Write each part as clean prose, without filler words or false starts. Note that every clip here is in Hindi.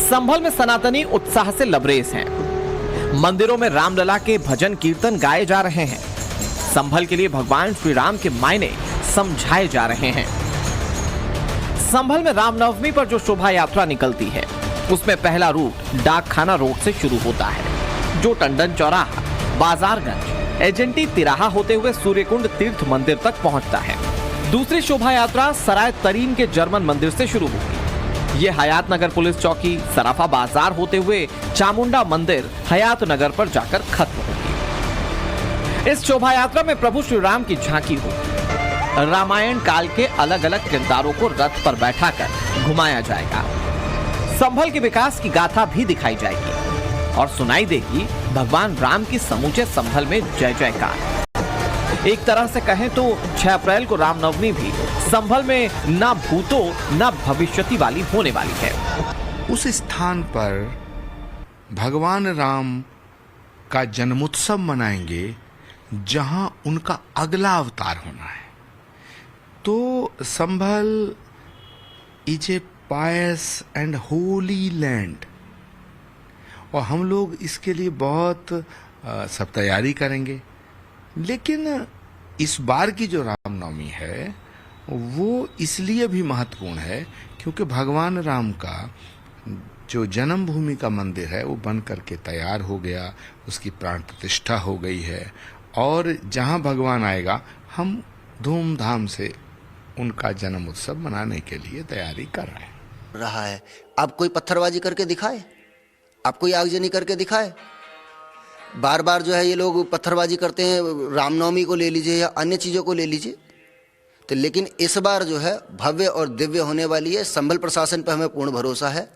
संभल में सनातनी उत्साह से लबरेज हैं। मंदिरों में रामलला के भजन कीर्तन गाए जा रहे हैं। संभल के लिए भगवान श्री राम के मायने समझाए जा रहे हैं। संभल में रामनवमी पर जो शोभा यात्रा निकलती है उसमें पहला रूट डाकखाना रोड से शुरू होता है, जो टंडन चौराहा, बाजारगंज, एजेंटी तिराहा होते हुए सूर्यकुंड तीर्थ मंदिर तक पहुंचता है। दूसरी शोभा यात्रा सराय तरीन के जर्मन मंदिर से शुरू होगी। ये हयात नगर पुलिस चौकी, सराफा बाजार होते हुए चामुंडा मंदिर, हयात नगर पर जाकर खत्म होगी। इस शोभा यात्रा में प्रभु श्री राम की झांकी होगी। रामायण काल के अलग अलग किरदारों को रथ पर बैठाकर घुमाया जाएगा। संभल के विकास की गाथा भी दिखाई जाएगी और सुनाई देगी भगवान राम की समूचे संभल में जय जयकार। एक तरह से कहें तो 6 अप्रैल को रामनवमी भी संभल में ना भूतो ना भविष्यति वाली होने वाली है। उस स्थान पर भगवान राम का जन्मोत्सव मनाएंगे जहां उनका अगला अवतार होना है। तो Sambhal is a pious and holy land और हम लोग इसके लिए बहुत सब तैयारी करेंगे। लेकिन इस बार की जो रामनवमी है वो इसलिए भी महत्वपूर्ण है क्योंकि भगवान राम का जो जन्मभूमि का मंदिर है वो बन करके तैयार हो गया, उसकी प्राण प्रतिष्ठा हो गई है और जहां भगवान आएगा हम धूमधाम से उनका जन्म उत्सव मनाने के लिए तैयारी कर रहा है। आप कोई पत्थरबाजी करके दिखाए, आप कोई आगजनी करके दिखाए। बार बार जो है ये लोग पत्थरबाजी करते हैं, रामनवमी को ले लीजिए या अन्य चीज़ों को ले लीजिए। तो लेकिन इस बार जो है भव्य और दिव्य होने वाली है। संभल प्रशासन पर हमें पूर्ण भरोसा है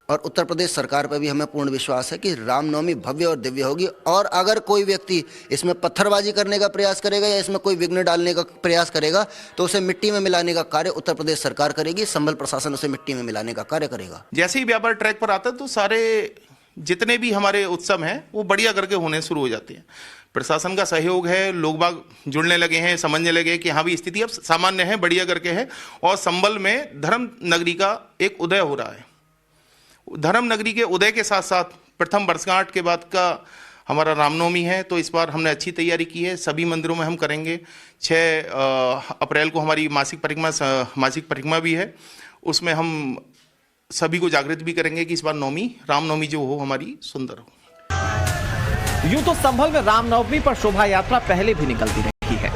और उत्तर प्रदेश सरकार पर भी हमें पूर्ण विश्वास है कि रामनवमी भव्य और दिव्य होगी। और अगर कोई व्यक्ति इसमें पत्थरबाजी करने का प्रयास करेगा या इसमें कोई विघ्न डालने का प्रयास करेगा तो उसे मिट्टी में मिलाने का कार्य उत्तर प्रदेश सरकार करेगी। संभल प्रशासन उसे मिट्टी में मिलाने का कार्य करेगा। जैसे ही व्यापार ट्रैक पर आता है तो सारे जितने भी हमारे उत्सव हैं वो बढ़िया करके होने शुरू हो जाते हैं। प्रशासन का सहयोग है, लोग बाग जुड़ने लगे हैं, समझने लगे कि हाँ भी स्थिति अब सामान्य है, बढ़िया करके है। और संभल में धर्म नगरी का एक उदय हो रहा है। धर्म नगरी के उदय के साथ साथ प्रथम वर्षगांठ के बाद का हमारा रामनवमी है। तो इस बार हमने अच्छी तैयारी की है। सभी मंदिरों में हम करेंगे। 6 अप्रैल को हमारी मासिक परिक्रमा भी है। उसमें हम सभी को जागृत भी करेंगे कि इस बार रामनवमी जो हो हमारी सुंदर हो। यूं तो संभल में रामनवमी पर शोभा यात्रा पहले भी निकलती रही है,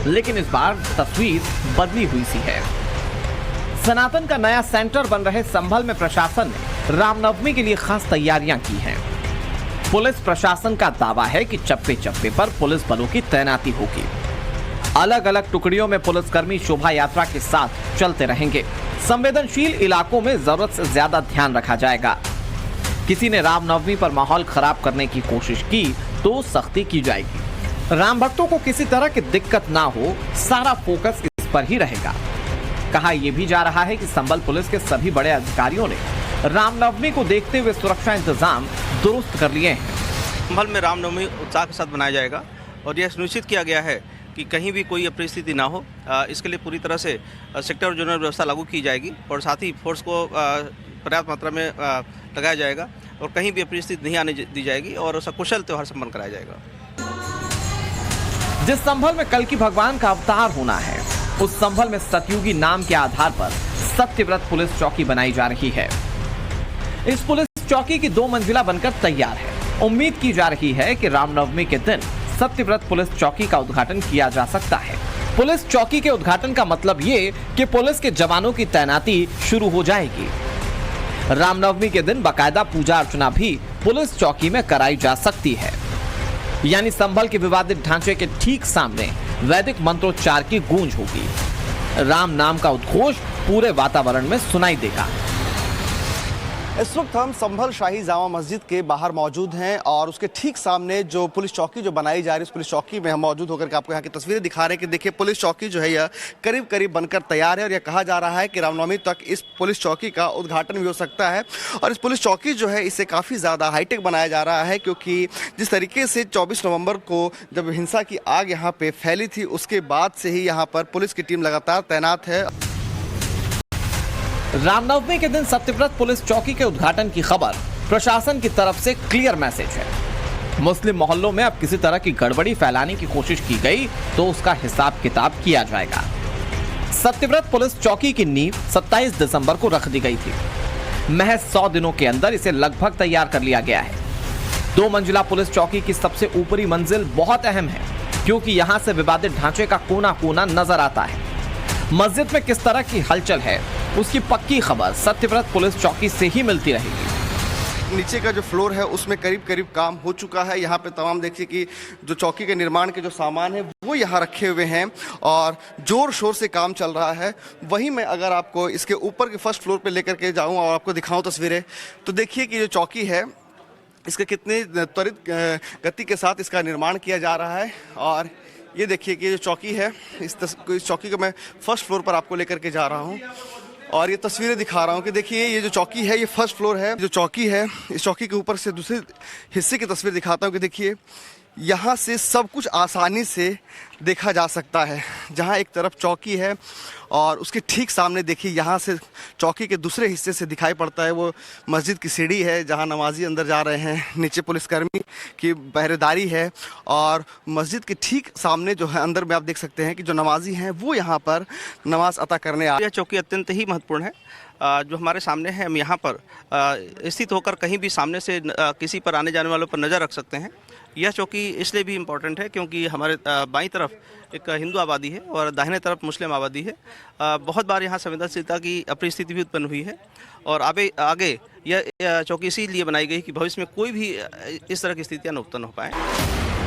लेकिन इस बार तस्वीर बदली हुई सी है। सनातन का नया सेंटर बन रहे संभल में प्रशासन ने रामनवमी के लिए खास तैयारियां की हैं। पुलिस प्रशासन का दावा है कि चप्पे चप्पे पर पुलिस बलों की तैनाती होगी। अलग अलग टुकड़ियों में पुलिसकर्मी शोभा यात्रा के साथ चलते रहेंगे। संवेदनशील इलाकों में जरूरत से ज्यादा ध्यान रखा जाएगा। किसी ने रामनवमी पर माहौल खराब करने की कोशिश की तो सख्ती की जाएगी। राम भक्तों को किसी तरह की दिक्कत ना हो, सारा फोकस इस पर ही रहेगा। कहा यह भी जा रहा है कि संभल पुलिस के सभी बड़े अधिकारियों ने रामनवमी को देखते हुए सुरक्षा इंतजाम दुरुस्त कर लिए हैं। संभल में रामनवमी उत्साह के साथ मनाया जाएगा और यह सुनिश्चित किया गया है कि कहीं भी कोई अपरिस्थिति ना हो। इसके लिए पूरी तरह से सेक्टर और जोनल व्यवस्था लागू की जाएगी और साथ ही फोर्स को पर्याप्त मात्रा में लगाया जाएगा और कहीं भी अपरिस्थिति नहीं आने दी जाएगी और सकुशल त्योहार संपन्न कराया जाएगा। जिस संभल में कल की भगवान का अवतार होना है, उस संभल में सतयुगी नाम के आधार पर सत्यव्रत पुलिस चौकी बनाई जा रही है। इस पुलिस चौकी की 2 मंजिला बनकर तैयार है। उम्मीद की जा रही है कि रामनवमी के दिन सत्यव्रत पुलिस चौकी का उद्घाटन किया जा सकता है। पुलिस चौकी के उद्घाटन का मतलब ये कि पुलिस के जवानों की तैनाती शुरू हो जाएगी। रामनवमी के दिन बाकायदा पूजा अर्चना भी पुलिस चौकी में कराई जा सकती है। यानी संभल के विवादित ढांचे के ठीक सामने वैदिक मंत्रोच्चार की गूंज होगी। राम नाम का उद्घोष पूरे वातावरण में सुनाई देगा। इस वक्त हम संभल शाही जामा मस्जिद के बाहर मौजूद हैं और उसके ठीक सामने जो पुलिस चौकी जो बनाई जा रही है, उस पुलिस चौकी में हम मौजूद होकर के आपको यहाँ की तस्वीरें दिखा रहे हैं कि देखिए पुलिस चौकी जो है यह करीब करीब बनकर तैयार है और यह कहा जा रहा है कि रामनवमी तक इस पुलिस चौकी का उद्घाटन भी हो सकता है। और इस पुलिस चौकी जो है इसे काफ़ी ज़्यादा हाईटेक बनाया जा रहा है क्योंकि जिस तरीके से 24 नवंबर को जब हिंसा की आग यहाँ पर फैली थी उसके बाद से ही यहाँ पर पुलिस की टीम लगातार तैनात है। रामनवमी के दिन सत्यव्रत पुलिस चौकी के उद्घाटन की खबर प्रशासन की तरफ से क्लियर मैसेज है। मुस्लिम मोहल्लों में अब किसी तरह की गड़बड़ी फैलाने की कोशिश की गई तो उसका हिसाब किताब किया जाएगा। सत्यव्रत पुलिस चौकी की नींव 27 दिसंबर को रख दी गई थी। महज 100 दिनों के अंदर इसे लगभग तैयार कर लिया गया है। 2 मंजिला पुलिस चौकी की सबसे ऊपरी मंजिल बहुत अहम है, क्योंकि यहां से विवादित ढांचे का कोना कोना नजर आता है। मस्जिद में किस तरह की हलचल है उसकी पक्की खबर सत्यव्रत पुलिस चौकी से ही मिलती रहेगी। नीचे का जो फ्लोर है उसमें करीब करीब काम हो चुका है। यहाँ पे तमाम देखिए कि जो चौकी के निर्माण के जो सामान है वो यहाँ रखे हुए हैं और जोर शोर से काम चल रहा है। वहीं मैं अगर आपको इसके ऊपर के फर्स्ट फ्लोर पे लेकर के जाऊँ और आपको दिखाऊँ तस्वीरें, तो देखिए कि जो चौकी है इसके कितने त्वरित गति के साथ इसका निर्माण किया जा रहा है। और ये देखिए कि जो चौकी है इस चौकी को मैं फर्स्ट फ्लोर पर आपको लेकर के जा रहा हूँ और ये तस्वीरें दिखा रहा हूँ कि देखिए ये जो चौकी है ये फर्स्ट फ्लोर है। जो चौकी है इस चौकी के ऊपर से दूसरे हिस्से की तस्वीर दिखाता हूँ कि देखिए यहाँ से सब कुछ आसानी से देखा जा सकता है। जहाँ एक तरफ चौकी है और उसके ठीक सामने देखिए यहाँ से चौकी के दूसरे हिस्से से दिखाई पड़ता है वो मस्जिद की सीढ़ी है जहाँ नमाजी अंदर जा रहे हैं। नीचे पुलिसकर्मी की पहरेदारी है और मस्जिद के ठीक सामने जो है अंदर में आप देख सकते हैं कि जो नमाजी हैं वो यहाँ पर नमाज अता करने आ। यह चौकी अत्यंत ही महत्वपूर्ण है। जो हमारे सामने है, हम यहाँ पर स्थित होकर कहीं भी सामने से किसी पर आने जाने वालों पर नज़र रख सकते हैं। यह चौकी इसलिए भी इम्पोर्टेंट है क्योंकि हमारे बाईं तरफ एक हिंदू आबादी है और दाहिने तरफ मुस्लिम आबादी है। बहुत बार यहाँ संवेदनशीलता की परिस्थिति भी उत्पन्न हुई है और आगे यह चौकी इसीलिए बनाई गई कि भविष्य में कोई भी इस तरह की स्थितियाँ न उत्पन्न हो पाए।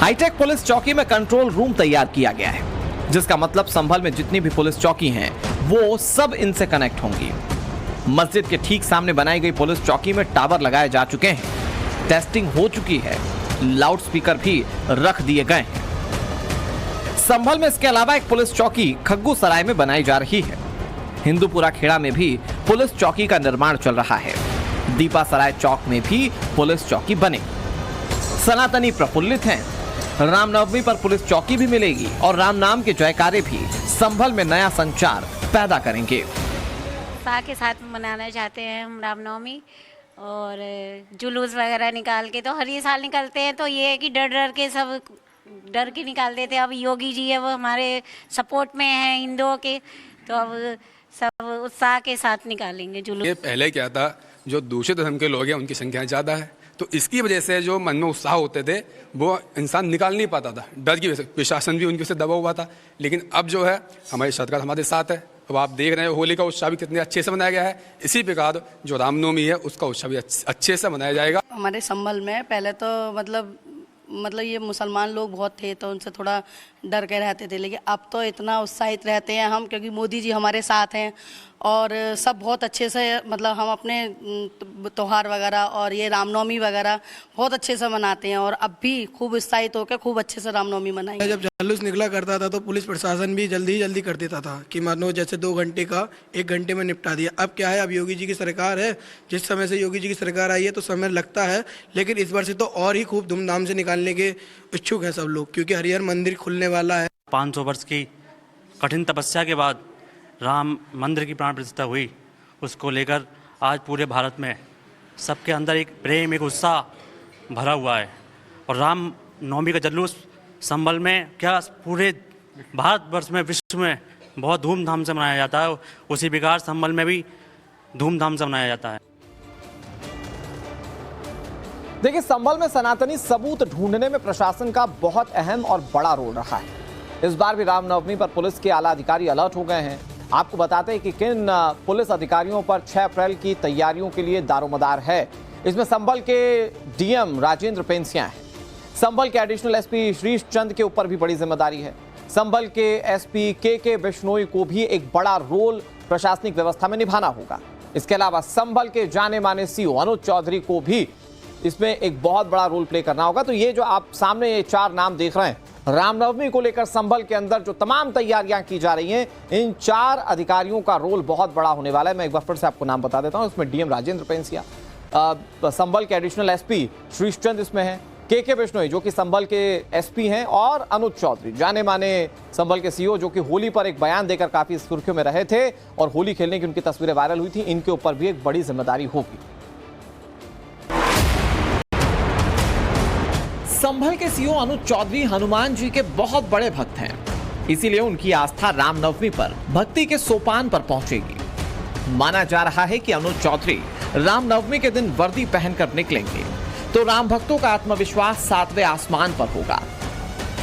हाईटेक पुलिस चौकी में कंट्रोल रूम तैयार किया गया है, जिसका मतलब संभल में जितनी भी पुलिस चौकी हैं वो सब इनसे कनेक्ट होंगी। मस्जिद के ठीक सामने बनाई गई पुलिस चौकी में टावर लगाए जा चुके हैं, टेस्टिंग हो चुकी है, लाउड स्पीकर भी रख दिए गए हैं। संभल में इसके अलावा एक पुलिस चौकी खग्गू सराय में बनाई जा रही है। हिंदूपुरा खेड़ा में भी पुलिस चौकी का निर्माण चल रहा है। दीपा सराय चौक में भी पुलिस चौकी बनेगी। सनातनी प्रफुल्लित हैं। रामनवमी पर पुलिस चौकी भी मिलेगी और राम नाम के जयकारे भी संभल में नया संचार पैदा करेंगे। उत्साह के साथ मनाना चाहते हैं हम रामनवमी और जुलूस वगैरह निकाल के तो हर ये साल निकलते हैं। तो ये है कि सब डर के निकालते थे। अब योगी जी है वो हमारे सपोर्ट में हैं हिंदुओं के, तो अब सब उत्साह के साथ निकालेंगे जुलूस। ये पहले क्या था, जो दूसरे धर्म के लोग हैं उनकी संख्या ज़्यादा है, तो इसकी वजह से जो मन में उत्साह होते थे वो इंसान निकाल नहीं पाता था, डर की वजह से। प्रशासन भी उनके से दबा हुआ था। लेकिन अब जो है हमारी सरकार हमारे साथ है। अब आप देख रहे हैं होली का उत्सव भी कितने अच्छे से मनाया गया है। इसी प्रकार जो रामनवमी है उसका उत्सव भी अच्छे से मनाया जाएगा। हमारे संभल में पहले तो मतलब ये मुसलमान लोग बहुत थे तो उनसे थोड़ा डर के रहते थे, लेकिन अब तो इतना उत्साहित रहते हैं हम, क्योंकि मोदी जी हमारे साथ हैं और सब बहुत अच्छे से मतलब हम अपने त्यौहार वगैरह और ये रामनवमी वगैरह बहुत अच्छे से मनाते हैं और अब भी खूब उत्साहित होकर खूब अच्छे से रामनवमी मनाएंगे। जब जुलूस निकला करता था तो पुलिस प्रशासन भी जल्दी कर देता था कि मानो जैसे 2 घंटे का 1 घंटे में निपटा दिया। अब क्या है, अब योगी जी की सरकार है। जिस समय से योगी जी की सरकार आई है तो समय लगता है, लेकिन इस बार से तो और ही खूब धूमधाम से निकालने के इच्छुक है सब लोग, क्योंकि हरिहर मंदिर खुलने वाला है। 500 वर्ष की कठिन तपस्या के बाद राम मंदिर की प्राण प्रतिष्ठा हुई, उसको लेकर आज पूरे भारत में सबके अंदर एक प्रेम, एक उत्साह भरा हुआ है। और राम नवमी का जुलूस संभल में क्या पूरे भारतवर्ष में, विश्व में बहुत धूमधाम से मनाया जाता है। उसी प्रकार संभल में भी धूमधाम से मनाया जाता है। देखिए, संभल में सनातनी सबूत ढूंढने में प्रशासन का बहुत अहम और बड़ा रोल रहा है। इस बार भी रामनवमी पर पुलिस के आला अधिकारी अलर्ट हो गए हैं। आपको बताते हैं कि किन पुलिस अधिकारियों पर 6 अप्रैल की तैयारियों के लिए दारोमदार है। इसमें संभल के डीएम राजेंद्र पेंसिया हैं। संभल के एडिशनल एसपी श्रीश चंद के ऊपर भी बड़ी जिम्मेदारी है। संभल के एसपी के बिश्नोई को भी एक बड़ा रोल प्रशासनिक व्यवस्था में निभाना होगा। इसके अलावा संभल के जाने माने सीओ अनुज चौधरी को भी इसमें एक बहुत बड़ा रोल प्ले करना होगा। तो ये जो आप सामने ये 4 नाम देख रहे हैं, रामनवमी को लेकर संभल के अंदर जो तमाम तैयारियां की जा रही हैं, इन 4 अधिकारियों का रोल बहुत बड़ा होने वाला है। मैं एक बार फिर से आपको नाम बता देता हूं। इसमें डीएम राजेंद्र पेंसिया, संभल के एडिशनल एसपी श्रीश चंद इसमें है, के बिश्नोई जो कि संभल के एसपी हैं और अनुज चौधरी जाने माने संभल के सीईओ जो कि होली पर एक बयान देकर काफी सुर्खियों में रहे थे और होली खेलने की उनकी तस्वीरें वायरल हुई थी, इनके ऊपर भी एक बड़ी जिम्मेदारी होगी। संभल के सीईओ अनुज चौधरी हनुमान जी के बहुत बड़े भक्त हैं, इसीलिए उनकी आस्था रामनवमी पर भक्ति के सोपान पर पहुंचेगी। माना जा रहा है कि अनुज चौधरी रामनवमी के दिन वर्दी पहनकर निकलेंगे तो राम भक्तों का आत्मविश्वास 7वें आसमान पर होगा।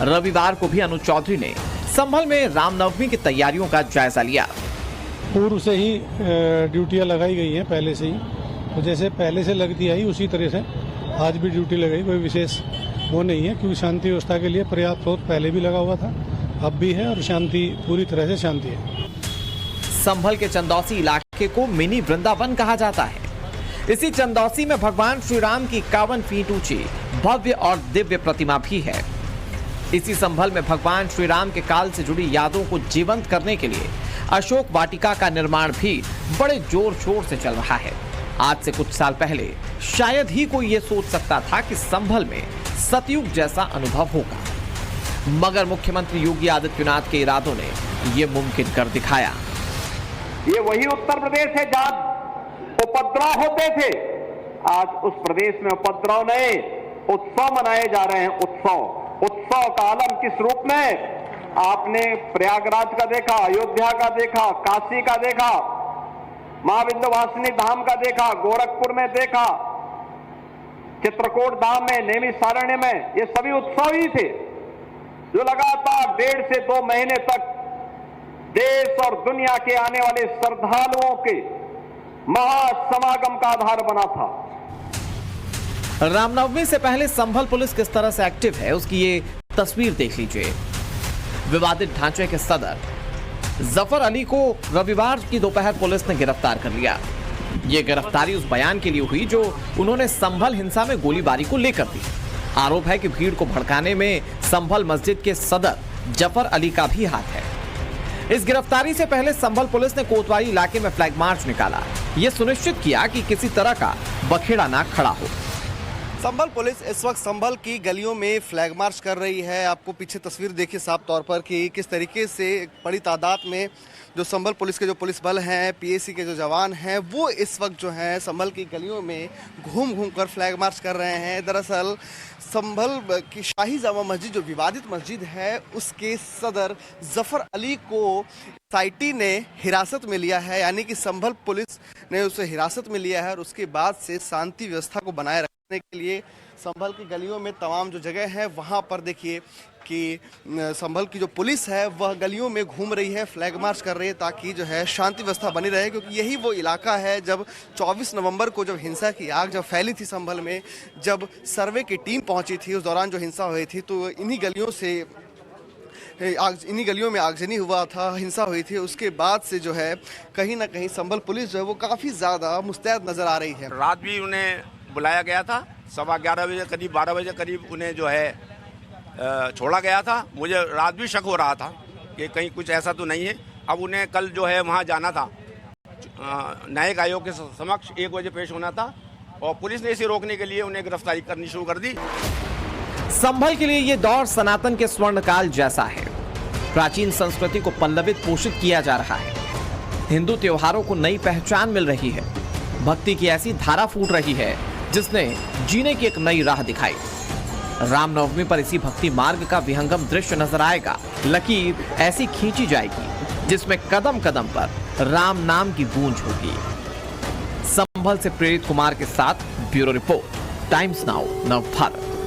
रविवार को भी अनुज चौधरी ने संभल में रामनवमी की तैयारियों का जायजा लिया। पूर्व से ही ड्यूटियां लगाई गई हैं, पहले से ही, तो जैसे पहले से लगती आई उसी तरह से आज भी ड्यूटी लगाई, कोई विशेष वो नहीं है, क्योंकि शांति व्यवस्था के लिए पर्याप्त फोर्स पहले भी लगा हुआ था, अब भी है, और शांति पूरी तरह से शांति है। संभल के चंदौसी इलाके को मिनी वृंदावन कहा जाता है। इसी चंदौसी में भगवान श्री राम की 51 फीट ऊंची भव्य और दिव्य प्रतिमा भी है। इसी संभल में भगवान श्री राम के काल से जुड़ी यादों को जीवंत करने के लिए अशोक वाटिका का निर्माण भी बड़े जोर शोर से चल रहा है। आज से कुछ साल पहले शायद ही कोई ये सोच सकता था कि संभल में सतयुग जैसा अनुभव होगा, मगर मुख्यमंत्री योगी आदित्यनाथ के इरादों ने ये मुमकिन कर दिखाया। ये वही उत्तर प्रदेश है जहां उपद्रव होते थे, आज उस प्रदेश में उपद्रव नहीं, उत्सव मनाए जा रहे हैं। उत्सव का आलम किस रूप में? आपने प्रयागराज का देखा, अयोध्या का देखा, काशी का देखा, मां विंध्यवासिनी धाम का देखा, गोरखपुर में देखा, चित्रकूट धाम में, नैमिषारण्य में, ये सभी उत्सव ही थे जो लगातार 1.5 से 2 महीने तक देश और दुनिया के आने वाले श्रद्धालुओं के महासमागम का आधार बना था। रामनवमी से पहले संभल पुलिस किस तरह से एक्टिव है उसकी ये तस्वीर देख लीजिए। विवादित ढांचे के सदर जफर अली को रविवार की दोपहर पुलिस ने गिरफ्तार कर लिया। ये गिरफ्तारी उस बयान के लिए हुई जो उन्होंने संभल हिंसा में गोलीबारी को लेकर दी। आरोप है कि भीड़ को भड़काने में संभल मस्जिद के सदर जफर अली का भी हाथ है। इस गिरफ्तारी से पहले संभल पुलिस ने कोतवाली इलाके में फ्लैग मार्च निकाला, यह सुनिश्चित किया कि किसी तरह का बखेड़ा ना खड़ा हो। संभल पुलिस इस वक्त संभल की गलियों में फ्लैग मार्च कर रही है। आपको पीछे तस्वीर देखिए साफ तौर पर कि किस तरीके से बड़ी तादाद में जो संभल पुलिस के जो पुलिस बल हैं, पीएसी के जो जवान हैं, वो इस वक्त जो है संभल की गलियों में घूम घूम कर फ्लैग मार्च कर रहे हैं। दरअसल संभल की शाही जामा मस्जिद जो विवादित मस्जिद है, उसके सदर जफर अली को एसआईटी ने हिरासत में लिया है, यानी कि संभल पुलिस ने उसे हिरासत में लिया है और उसके बाद से शांति व्यवस्था को बनाए रखने के लिए संभल की गलियों में तमाम जो जगह है वहां पर देखिए कि संभल की जो पुलिस है वह गलियों में घूम रही है, फ्लैग मार्च कर रही है ताकि जो है शांति व्यवस्था बनी रहे, क्योंकि यही वो इलाका है जब 24 नवंबर को जब हिंसा की आग जब फैली थी संभल में, जब सर्वे की टीम पहुंची थी, उस दौरान जो हिंसा हुई थी तो इन्हीं गलियों में आगजनी हुआ था, हिंसा हुई थी। उसके बाद से जो है कहीं ना कहीं संभल पुलिस जो है वो काफ़ी ज़्यादा मुस्तैद नज़र आ रही है। रात भी उन्हें बुलाया गया था, 11:15 बजे करीब 12 बजे करीब उन्हें जो है छोड़ा गया था। मुझे रात भी शक हो रहा था कि कहीं कुछ ऐसा तो नहीं है। अब उन्हें कल जो है वहाँ जाना था, न्यायिक आयोग के समक्ष 1 बजे पेश होना था और पुलिस ने इसे रोकने के लिए उन्हें गिरफ्तारी करनी शुरू कर दी। संभल के लिए ये दौर सनातन के स्वर्णकाल जैसा है। प्राचीन संस्कृति को पल्लवित पोषित किया जा रहा है, हिंदू त्योहारों को नई पहचान मिल रही है, भक्ति की ऐसी धारा फूट रही है जिसने जीने की एक नई राह दिखाई। रामनवमी पर इसी भक्ति मार्ग का विहंगम दृश्य नजर आएगा। लकीर ऐसी खींची जाएगी जिसमें कदम कदम पर राम नाम की गूंज होगी। संभल से प्रेरित कुमार के साथ ब्यूरो रिपोर्ट, टाइम्स नाउ, नव भारत।